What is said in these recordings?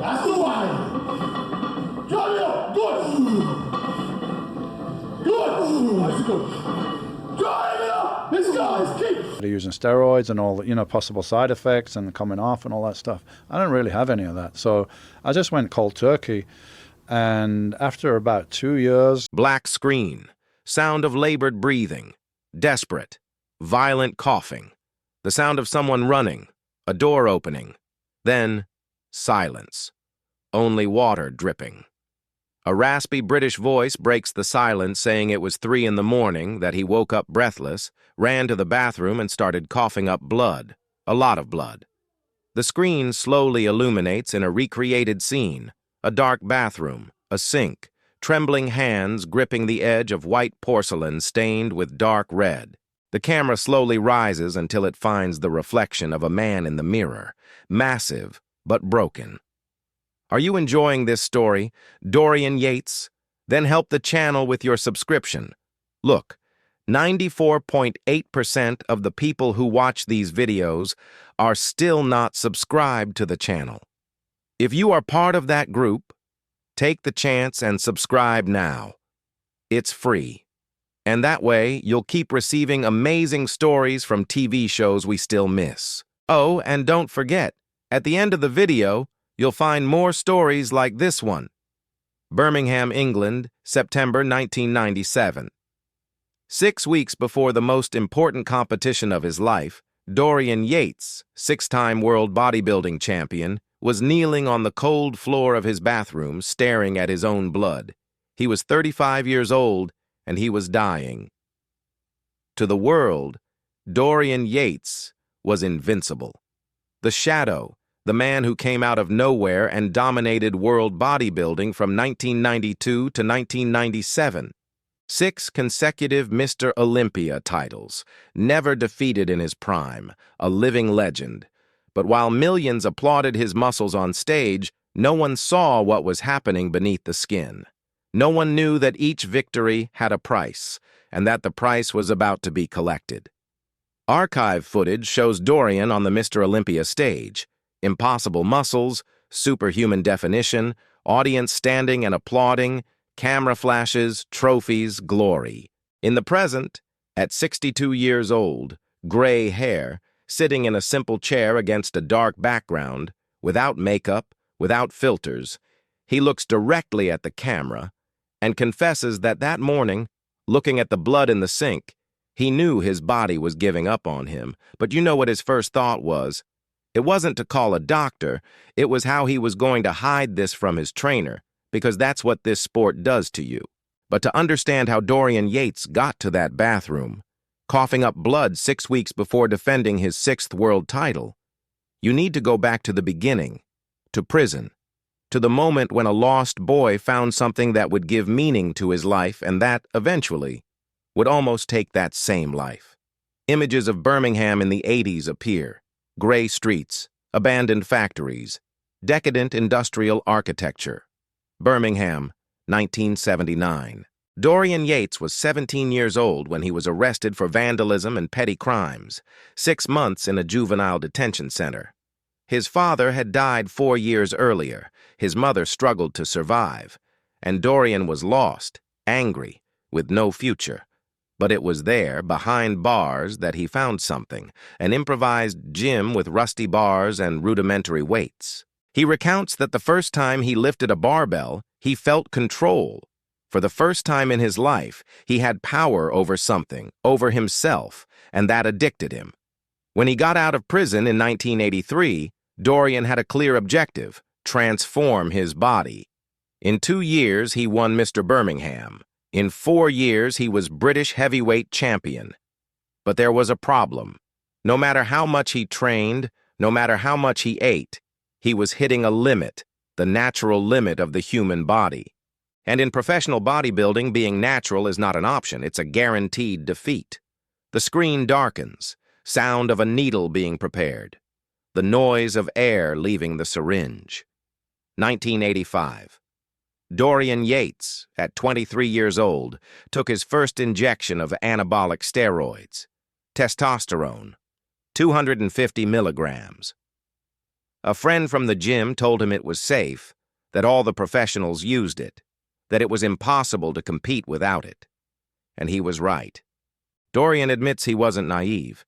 That's the one. Drive it up. Good. Good. That's good. Drive it up. Let's go. Let's keep. They're using steroids and all the, possible side effects and coming off and all that stuff. I don't really have any of that. So I just went cold turkey. And after about 2 years... Black screen, sound of labored breathing, desperate, violent coughing, the sound of someone running, a door opening, then silence, only water dripping. A raspy British voice breaks the silence saying it was 3 in the morning, that he woke up breathless, ran to the bathroom and started coughing up blood, a lot of blood. The screen slowly illuminates in a recreated scene, a dark bathroom, a sink, trembling hands gripping the edge of white porcelain stained with dark red. The camera slowly rises until it finds the reflection of a man in the mirror, massive but broken. Are you enjoying this story, Dorian Yates? Then help the channel with your subscription. Look, 94.8% of the people who watch these videos are still not subscribed to the channel. If you are part of that group, take the chance and subscribe now. It's free. And that way, you'll keep receiving amazing stories from TV shows we still miss. Oh, and don't forget, at the end of the video, you'll find more stories like this one. Birmingham, England, September 1997. 6 weeks before the most important competition of his life, Dorian Yates, 6-time world bodybuilding champion, was kneeling on the cold floor of his bathroom staring at his own blood. He was 35 years old, and he was dying. To the world, Dorian Yates was invincible. The Shadow, the man who came out of nowhere and dominated world bodybuilding from 1992 to 1997. 6 consecutive Mr. Olympia titles, never defeated in his prime, a living legend. But while millions applauded his muscles on stage, no one saw what was happening beneath the skin. No one knew that each victory had a price, and that the price was about to be collected. Archive footage shows Dorian on the Mr. Olympia stage. Impossible muscles, superhuman definition, audience standing and applauding, camera flashes, trophies, glory. In the present, at 62 years old, gray hair, sitting in a simple chair against a dark background, without makeup, without filters, he looks directly at the camera and confesses that that morning, looking at the blood in the sink, he knew his body was giving up on him. But you know what his first thought was? It wasn't to call a doctor, it was how he was going to hide this from his trainer, because that's what this sport does to you. But to understand how Dorian Yates got to that bathroom, coughing up blood 6 weeks before defending his 6th world title, you need to go back to the beginning, to prison, to the moment when a lost boy found something that would give meaning to his life and that, eventually, would almost take that same life. Images of Birmingham in the 80s appear. Gray streets, abandoned factories, decadent industrial architecture. Birmingham, 1979. Dorian Yates was 17 years old when he was arrested for vandalism and petty crimes, 6 months in a juvenile detention center. His father had died 4 years earlier, his mother struggled to survive, and Dorian was lost, angry, with no future. But it was there, behind bars, that he found something, an improvised gym with rusty bars and rudimentary weights. He recounts that the first time he lifted a barbell, he felt control. For the first time in his life, he had power over something, over himself, and that addicted him. When he got out of prison in 1983, Dorian had a clear objective: transform his body. In 2 years, he won Mr. Birmingham. In 4 years, he was British heavyweight champion. But there was a problem. No matter how much he trained, no matter how much he ate, he was hitting a limit, the natural limit of the human body. And in professional bodybuilding, being natural is not an option, it's a guaranteed defeat. The screen darkens, sound of a needle being prepared, the noise of air leaving the syringe. 1985. Dorian Yates, at 23 years old, took his first injection of anabolic steroids. Testosterone, 250 milligrams. A friend from the gym told him it was safe, that all the professionals used it, that it was impossible to compete without it. And he was right. Dorian admits he wasn't naive,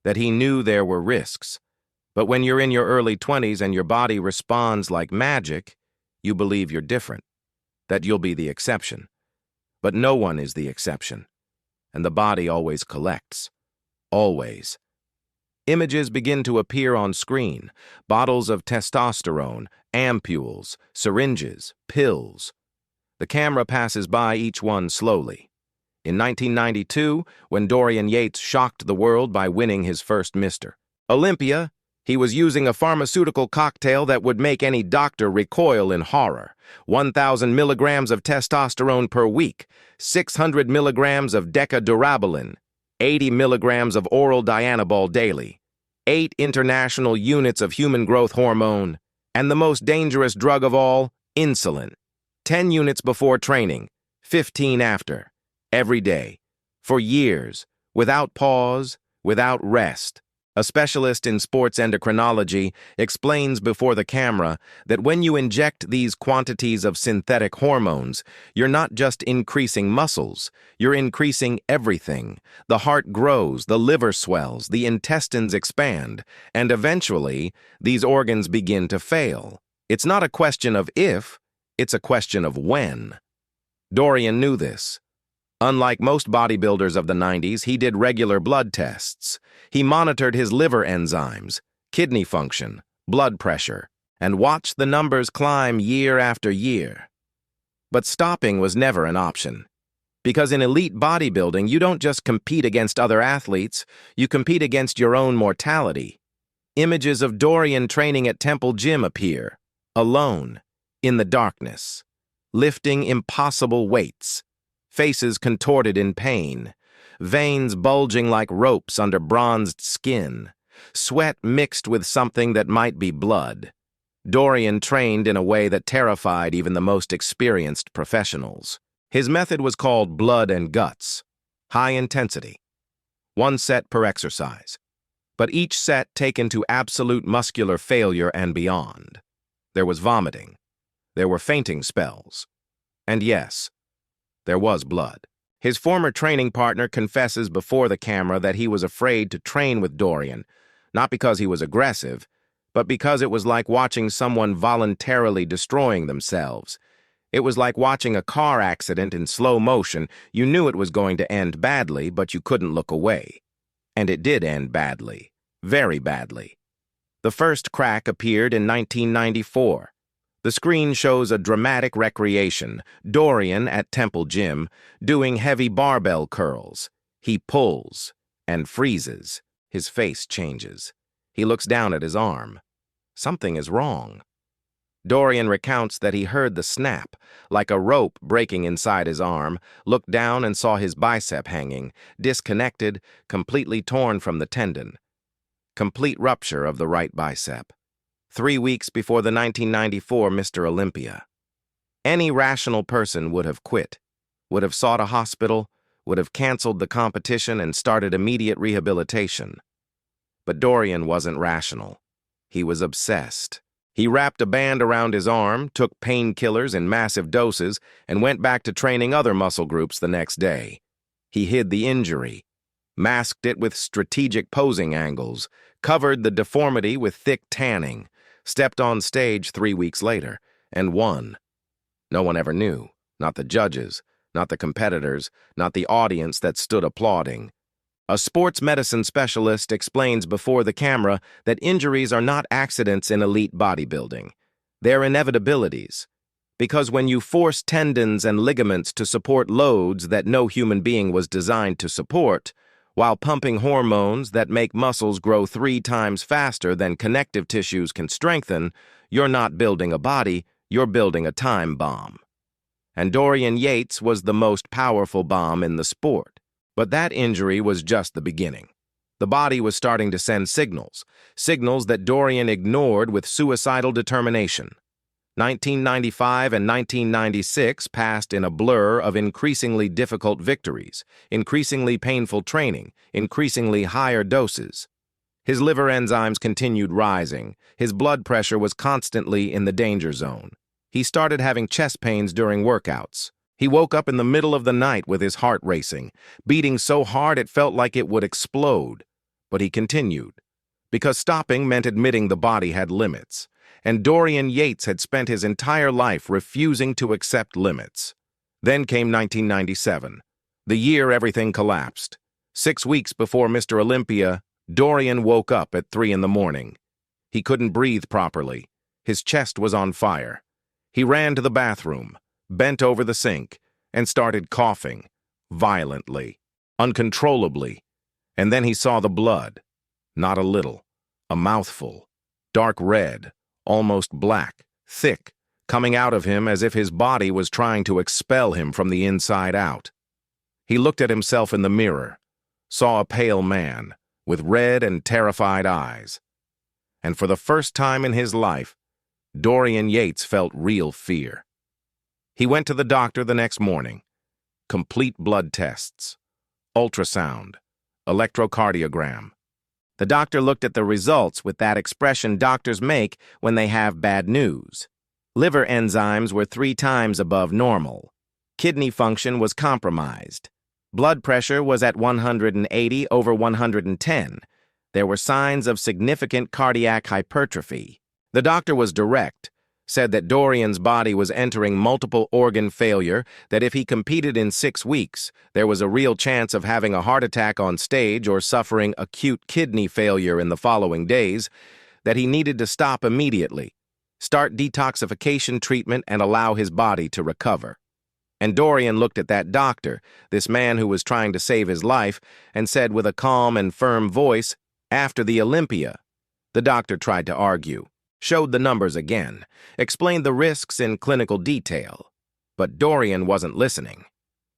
that he knew there were risks. But when you're in your early 20s and your body responds like magic, you believe you're different, that you'll be the exception. But no one is the exception, and the body always collects. Always. Images begin to appear on screen, bottles of testosterone, ampules, syringes, pills. The camera passes by each one slowly. In 1992, when Dorian Yates shocked the world by winning his first Mr. Olympia, he was using a pharmaceutical cocktail that would make any doctor recoil in horror. 1,000 milligrams of testosterone per week, 600 milligrams of decadurabolin, 80 milligrams of oral dianabol daily, 8 international units of human growth hormone, and the most dangerous drug of all, insulin. 10 units before training, 15 after, every day, for years, without pause, without rest. A specialist in sports endocrinology explains before the camera that when you inject these quantities of synthetic hormones, you're not just increasing muscles, you're increasing everything. The heart grows, the liver swells, the intestines expand, and eventually, these organs begin to fail. It's not a question of if, it's a question of when. Dorian knew this. Unlike most bodybuilders of the 90s, he did regular blood tests. He monitored his liver enzymes, kidney function, blood pressure, and watched the numbers climb year after year. But stopping was never an option. Because in elite bodybuilding, you don't just compete against other athletes, you compete against your own mortality. Images of Dorian training at Temple Gym appear, alone, in the darkness, lifting impossible weights. Faces contorted in pain, veins bulging like ropes under bronzed skin, sweat mixed with something that might be blood. Dorian trained in a way that terrified even the most experienced professionals. His method was called blood and guts, high intensity, 1 set per exercise, but each set taken to absolute muscular failure and beyond. There was vomiting, there were fainting spells, and yes, there was blood. His former training partner confesses before the camera that he was afraid to train with Dorian, not because he was aggressive, but because it was like watching someone voluntarily destroying themselves. It was like watching a car accident in slow motion. You knew it was going to end badly, but you couldn't look away. And it did end badly. Very badly. The first crack appeared in 1994. The screen shows a dramatic recreation, Dorian at Temple Gym, doing heavy barbell curls. He pulls and freezes. His face changes. He looks down at his arm. Something is wrong. Dorian recounts that he heard the snap, like a rope breaking inside his arm, looked down and saw his bicep hanging, disconnected, completely torn from the tendon. Complete rupture of the right bicep. 3 weeks before the 1994 Mr. Olympia. Any rational person would have quit, would have sought a hospital, would have canceled the competition and started immediate rehabilitation. But Dorian wasn't rational. He was obsessed. He wrapped a band around his arm, took painkillers in massive doses, and went back to training other muscle groups the next day. He hid the injury, masked it with strategic posing angles, covered the deformity with thick tanning, stepped on stage 3 weeks later, and won. No one ever knew, not the judges, not the competitors, not the audience that stood applauding. A sports medicine specialist explains before the camera that injuries are not accidents in elite bodybuilding. They're inevitabilities. Because when you force tendons and ligaments to support loads that no human being was designed to support, while pumping hormones that make muscles grow 3 times faster than connective tissues can strengthen, you're not building a body, you're building a time bomb. And Dorian Yates was the most powerful bomb in the sport. But that injury was just the beginning. The body was starting to send signals that Dorian ignored with suicidal determination. 1995 and 1996 passed in a blur of increasingly difficult victories, increasingly painful training, increasingly higher doses. His liver enzymes continued rising. His blood pressure was constantly in the danger zone. He started having chest pains during workouts. He woke up in the middle of the night with his heart racing, beating so hard it felt like it would explode. But he continued, because stopping meant admitting the body had limits, and Dorian Yates had spent his entire life refusing to accept limits. Then came 1997, the year everything collapsed. 6 weeks before Mr. Olympia, Dorian woke up at 3 in the morning. He couldn't breathe properly. His chest was on fire. He ran to the bathroom, bent over the sink, and started coughing, violently, uncontrollably. And then he saw the blood. Not a little, a mouthful, dark red, almost black, thick, coming out of him as if his body was trying to expel him from the inside out. He looked at himself in the mirror, saw a pale man, with red and terrified eyes. And for the first time in his life, Dorian Yates felt real fear. He went to the doctor the next morning. Complete blood tests, ultrasound, electrocardiogram. The doctor looked at the results with that expression doctors make when they have bad news. Liver enzymes were 3 times above normal. Kidney function was compromised. Blood pressure was at 180/110. There were signs of significant cardiac hypertrophy. The doctor was direct, said that Dorian's body was entering multiple organ failure, that if he competed in 6 weeks, there was a real chance of having a heart attack on stage or suffering acute kidney failure in the following days, that he needed to stop immediately, start detoxification treatment and allow his body to recover. And Dorian looked at that doctor, this man who was trying to save his life, and said with a calm and firm voice, "After the Olympia." The doctor tried to argue, showed the numbers again, explained the risks in clinical detail. But Dorian wasn't listening.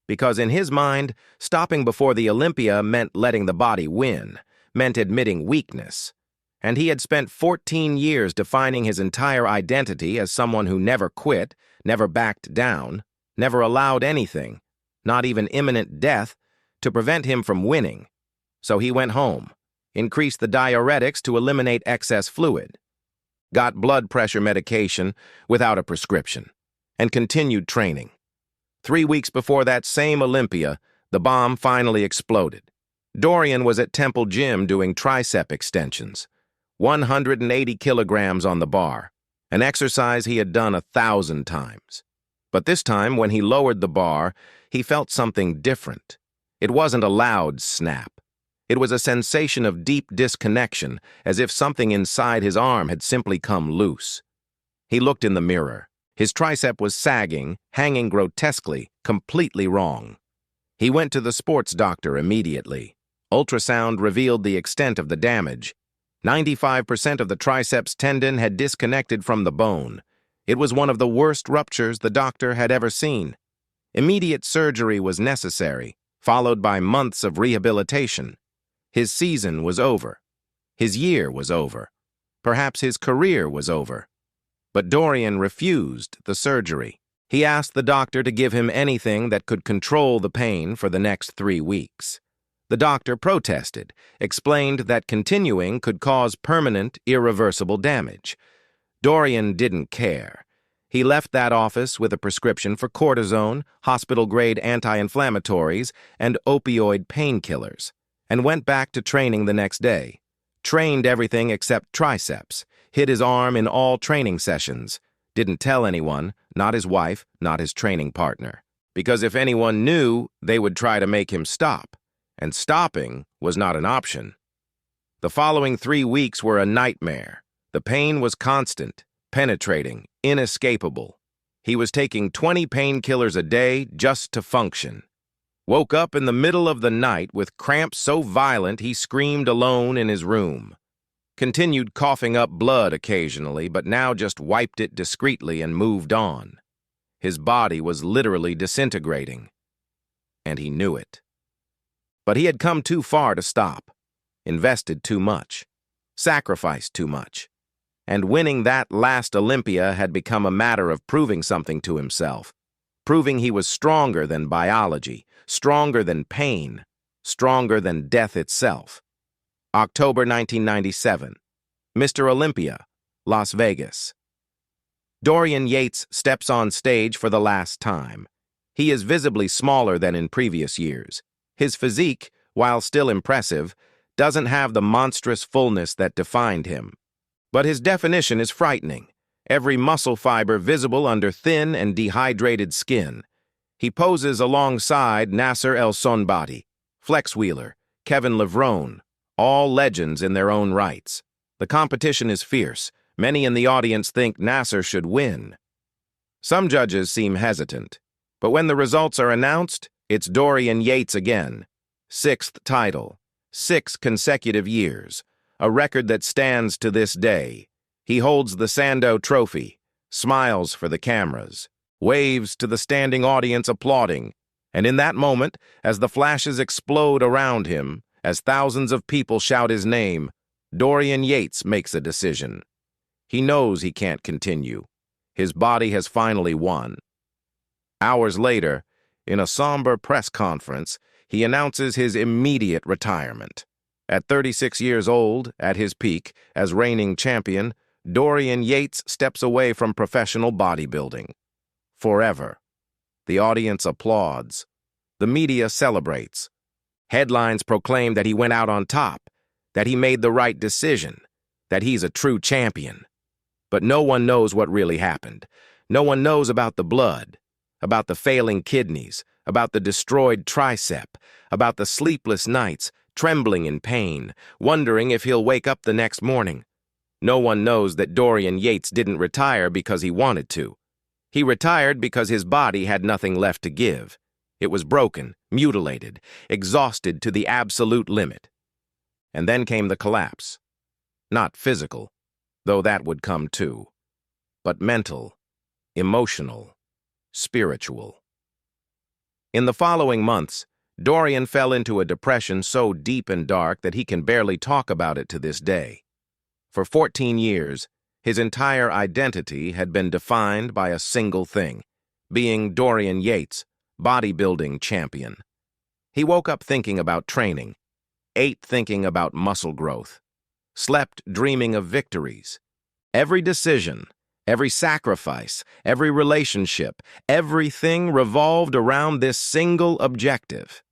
Because in his mind, stopping before the Olympia meant letting the body win, meant admitting weakness. And he had spent 14 years defining his entire identity as someone who never quit, never backed down, never allowed anything, not even imminent death, to prevent him from winning. So he went home, increased the diuretics to eliminate excess fluid, got blood pressure medication without a prescription, and continued training. 3 weeks before that same Olympia, the bomb finally exploded. Dorian was at Temple Gym doing tricep extensions, 180 kilograms on the bar, an exercise he had done 1,000 times. But this time, when he lowered the bar, he felt something different. It wasn't a loud snap. It was a sensation of deep disconnection, as if something inside his arm had simply come loose. He looked in the mirror. His tricep was sagging, hanging grotesquely, completely wrong. He went to the sports doctor immediately. Ultrasound revealed the extent of the damage. 95% of the triceps tendon had disconnected from the bone. It was one of the worst ruptures the doctor had ever seen. Immediate surgery was necessary, followed by months of rehabilitation. His season was over. His year was over. Perhaps his career was over. But Dorian refused the surgery. He asked the doctor to give him anything that could control the pain for the next 3 weeks. The doctor protested, explained that continuing could cause permanent, irreversible damage. Dorian didn't care. He left that office with a prescription for cortisone, hospital-grade anti-inflammatories, and opioid painkillers, and went back to training the next day. Trained everything except triceps, hid his arm in all training sessions, didn't tell anyone, not his wife, not his training partner. Because if anyone knew, they would try to make him stop, and stopping was not an option. The following 3 weeks were a nightmare. The pain was constant, penetrating, inescapable. He was taking 20 painkillers a day just to function. Woke up in the middle of the night with cramps so violent he screamed alone in his room. Continued coughing up blood occasionally, but now just wiped it discreetly and moved on. His body was literally disintegrating, and he knew it. But he had come too far to stop, invested too much, sacrificed too much. And winning that last Olympia had become a matter of proving something to himself, proving he was stronger than biology, stronger than pain, stronger than death itself. October 1997. Mr. Olympia, Las Vegas. Dorian Yates steps on stage for the last time. He is visibly smaller than in previous years. His physique, while still impressive, doesn't have the monstrous fullness that defined him. But his definition is frightening, every muscle fiber visible under thin and dehydrated skin. He poses alongside Nasser El Sonbati, Flex Wheeler, Kevin Levrone, all legends in their own rights. The competition is fierce. Many in the audience think Nasser should win. Some judges seem hesitant, but when the results are announced, it's Dorian Yates again. 6th title, 6 consecutive years, a record that stands to this day. He holds the Sando Trophy, smiles for the cameras, waves to the standing audience applauding, and in that moment, as the flashes explode around him, as thousands of people shout his name, Dorian Yates makes a decision. He knows he can't continue. His body has finally won. Hours later, in a somber press conference, he announces his immediate retirement. At 36 years old, at his peak, as reigning champion, Dorian Yates steps away from professional bodybuilding. Forever. The audience applauds. The media celebrates. Headlines proclaim that he went out on top, that he made the right decision, that he's a true champion. But no one knows what really happened. No one knows about the blood, about the failing kidneys, about the destroyed tricep, about the sleepless nights, trembling in pain, wondering if he'll wake up the next morning. No one knows that Dorian Yates didn't retire because he wanted to. He retired because his body had nothing left to give. It was broken, mutilated, exhausted to the absolute limit. And then came the collapse. Not physical, though that would come too, but mental, emotional, spiritual. In the following months, Dorian fell into a depression so deep and dark that he can barely talk about it to this day. For 14 years, his entire identity had been defined by a single thing, being Dorian Yates, bodybuilding champion. He woke up thinking about training, ate thinking about muscle growth, slept dreaming of victories. Every decision, every sacrifice, every relationship, everything revolved around this single objective.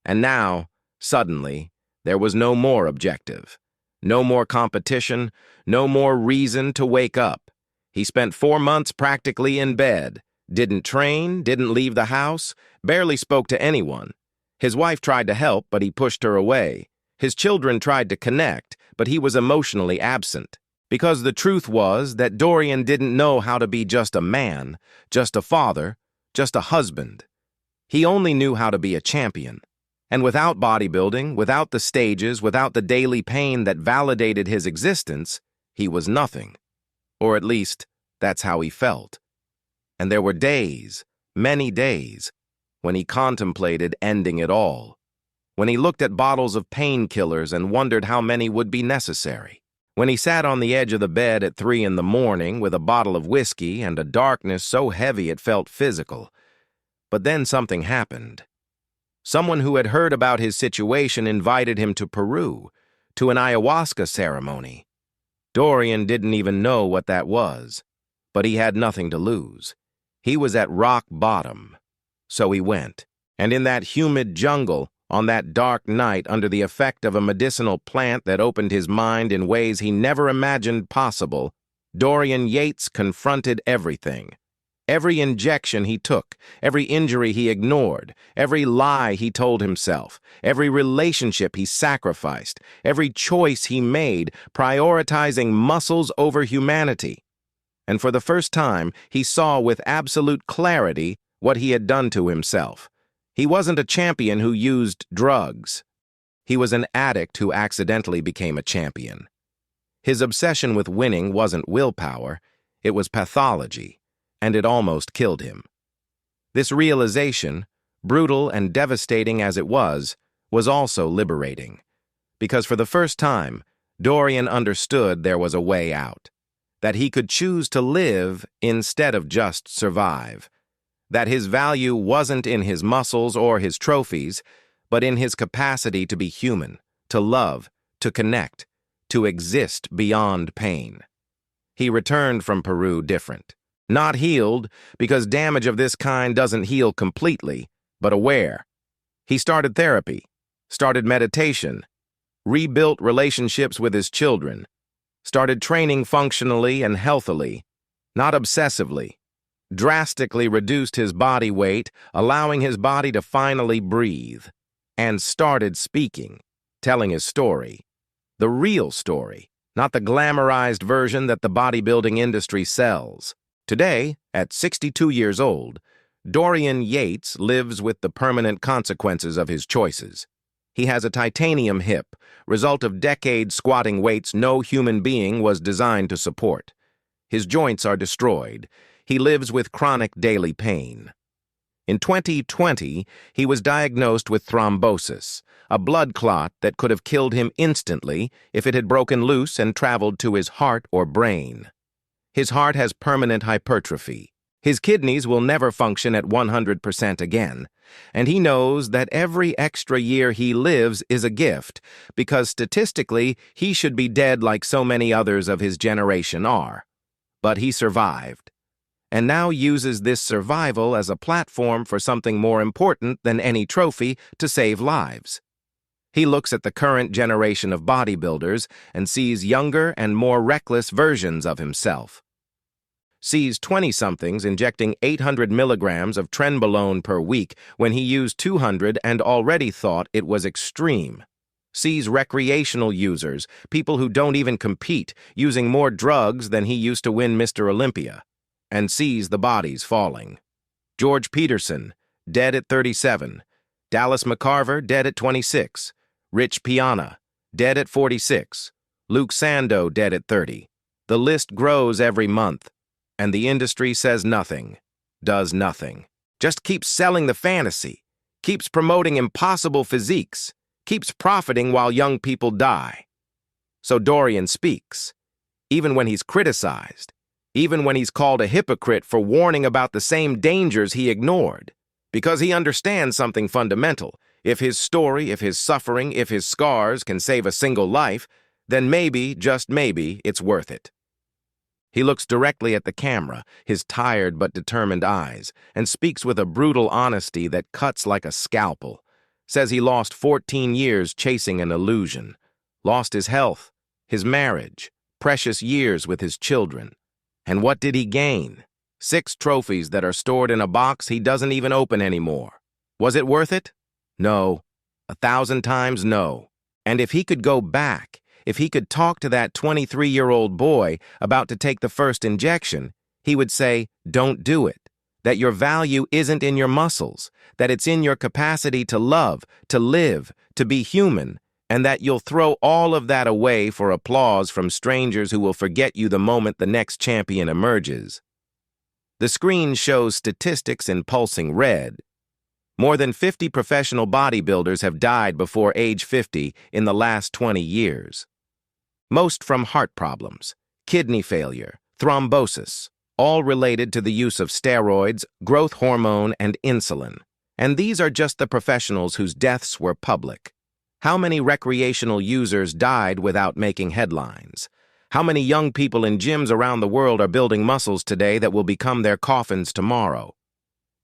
And now, suddenly, there was no more objective. No more competition, no more reason to wake up. He spent 4 months practically in bed, didn't train, didn't leave the house, barely spoke to anyone. His wife tried to help, but he pushed her away. His children tried to connect, but he was emotionally absent. Because the truth was that Dorian didn't know how to be just a man, just a father, just a husband. He only knew how to be a champion. And without bodybuilding, without the stages, without the daily pain that validated his existence, he was nothing. Or at least, that's how he felt. And there were days, many days, when he contemplated ending it all. When he looked at bottles of painkillers and wondered how many would be necessary. When he sat on the edge of the bed at 3 in the morning with a bottle of whiskey and a darkness so heavy it felt physical. But then something happened. Someone who had heard about his situation invited him to Peru, to an ayahuasca ceremony. Dorian didn't even know what that was, but he had nothing to lose. He was at rock bottom. So he went, and in that humid jungle, on that dark night under the effect of a medicinal plant that opened his mind in ways he never imagined possible, Dorian Yates confronted everything. Every injection he took, every injury he ignored, every lie he told himself, every relationship he sacrificed, every choice he made, prioritizing muscles over humanity. And for the first time, he saw with absolute clarity what he had done to himself. He wasn't a champion who used drugs. He was an addict who accidentally became a champion. His obsession with winning wasn't willpower, it was pathology. And it almost killed him. This realization, brutal and devastating as it was also liberating. Because for the first time, Dorian understood there was a way out. That he could choose to live instead of just survive. That his value wasn't in his muscles or his trophies, but in his capacity to be human, to love, to connect, to exist beyond pain. He returned from Peru different. Not healed, because damage of this kind doesn't heal completely, but aware. He started therapy, started meditation, rebuilt relationships with his children, started training functionally and healthily, not obsessively, drastically reduced his body weight, allowing his body to finally breathe, and started speaking, telling his story. The real story, not the glamorized version that the bodybuilding industry sells. Today, at 62 years old, Dorian Yates lives with the permanent consequences of his choices. He has a titanium hip, result of decades squatting weights no human being was designed to support. His joints are destroyed. He lives with chronic daily pain. In 2020, he was diagnosed with thrombosis, a blood clot that could have killed him instantly if it had broken loose and traveled to his heart or brain. His heart has permanent hypertrophy. His kidneys will never function at 100% again, and he knows that every extra year he lives is a gift, because statistically he should be dead like so many others of his generation are. But he survived, and now uses this survival as a platform for something more important than any trophy to save lives. He looks at the current generation of bodybuilders and sees younger and more reckless versions of himself. Sees 20-somethings injecting 800 milligrams of trenbolone per week when he used 200 and already thought it was extreme. Sees recreational users, people who don't even compete, using more drugs than he used to win Mr. Olympia, and sees the bodies falling. George Peterson, dead at 37. Dallas McCarver, dead at 26. Rich Piana, dead at 46. Luke Sando, dead at 30. The list grows every month, and the industry says nothing, does nothing. Just keeps selling the fantasy, keeps promoting impossible physiques, keeps profiting while young people die. So Dorian speaks, even when he's criticized, even when he's called a hypocrite for warning about the same dangers he ignored, because he understands something fundamental. If his story, if his suffering, if his scars can save a single life, then maybe, just maybe, it's worth it. He looks directly at the camera, his tired but determined eyes, and speaks with a brutal honesty that cuts like a scalpel. Says he lost 14 years chasing an illusion, lost his health, his marriage, precious years with his children. And what did he gain? 6 trophies that are stored in a box he doesn't even open anymore. Was it worth it? No. 1,000 times no. And if he could go back, if he could talk to that 23-year-old boy about to take the first injection, he would say, don't do it, that your value isn't in your muscles, that it's in your capacity to love, to live, to be human, and that you'll throw all of that away for applause from strangers who will forget you the moment the next champion emerges. The screen shows statistics in pulsing red. More than 50 professional bodybuilders have died before age 50 in the last 20 years. Most from heart problems, kidney failure, thrombosis, all related to the use of steroids, growth hormone, and insulin. And these are just the professionals whose deaths were public. How many recreational users died without making headlines? How many young people in gyms around the world are building muscles today that will become their coffins tomorrow?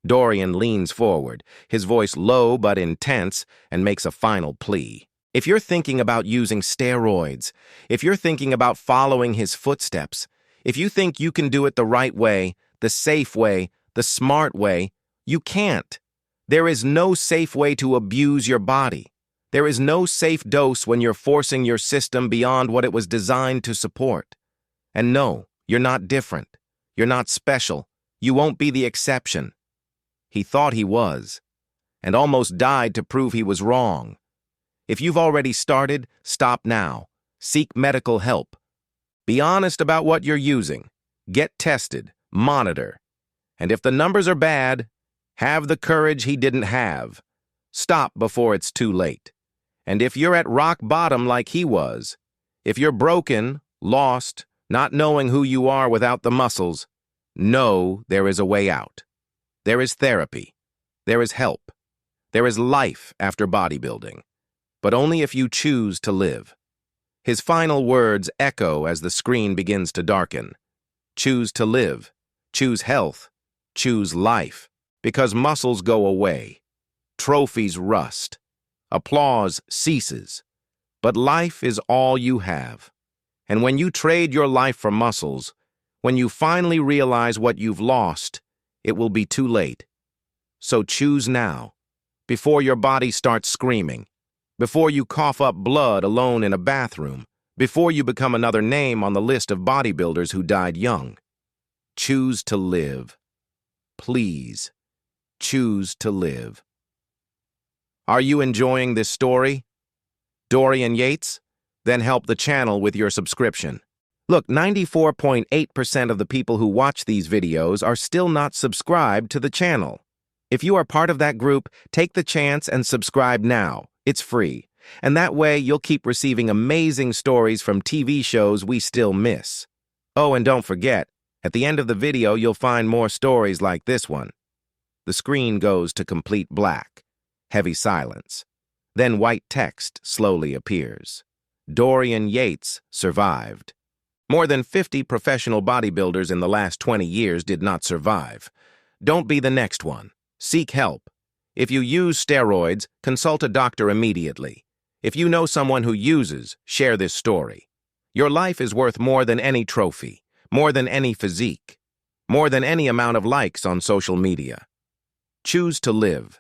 Dorian leans forward, his voice low but intense, and makes a final plea. If you're thinking about using steroids, if you're thinking about following his footsteps, if you think you can do it the right way, the safe way, the smart way, you can't. There is no safe way to abuse your body. There is no safe dose when you're forcing your system beyond what it was designed to support. And no, you're not different. You're not special. You won't be the exception. He thought he was, and almost died to prove he was wrong. If you've already started, stop now. Seek medical help. Be honest about what you're using. Get tested. Monitor. And if the numbers are bad, have the courage he didn't have. Stop before it's too late. And if you're at rock bottom like he was, if you're broken, lost, not knowing who you are without the muscles, know there is a way out. There is therapy. There is help. There is life after bodybuilding. But only if you choose to live. His final words echo as the screen begins to darken. Choose to live. Choose health. Choose life. Because muscles go away. Trophies rust. Applause ceases. But life is all you have. And when you trade your life for muscles, when you finally realize what you've lost, it will be too late. So choose now, before your body starts screaming, before you cough up blood alone in a bathroom, before you become another name on the list of bodybuilders who died young. Choose to live. Please, choose to live. Are you enjoying this story? Dorian Yates? Then help the channel with your subscription. Look, 94.8% of the people who watch these videos are still not subscribed to the channel. If you are part of that group, take the chance and subscribe now. It's free. And that way, you'll keep receiving amazing stories from TV shows we still miss. Oh, and don't forget, at the end of the video, you'll find more stories like this one. The screen goes to complete black. Heavy silence. Then white text slowly appears. Dorian Yates survived. More than 50 professional bodybuilders in the last 20 years did not survive. Don't be the next one. Seek help. If you use steroids, consult a doctor immediately. If you know someone who uses, share this story. Your life is worth more than any trophy, more than any physique, more than any amount of likes on social media. Choose to live.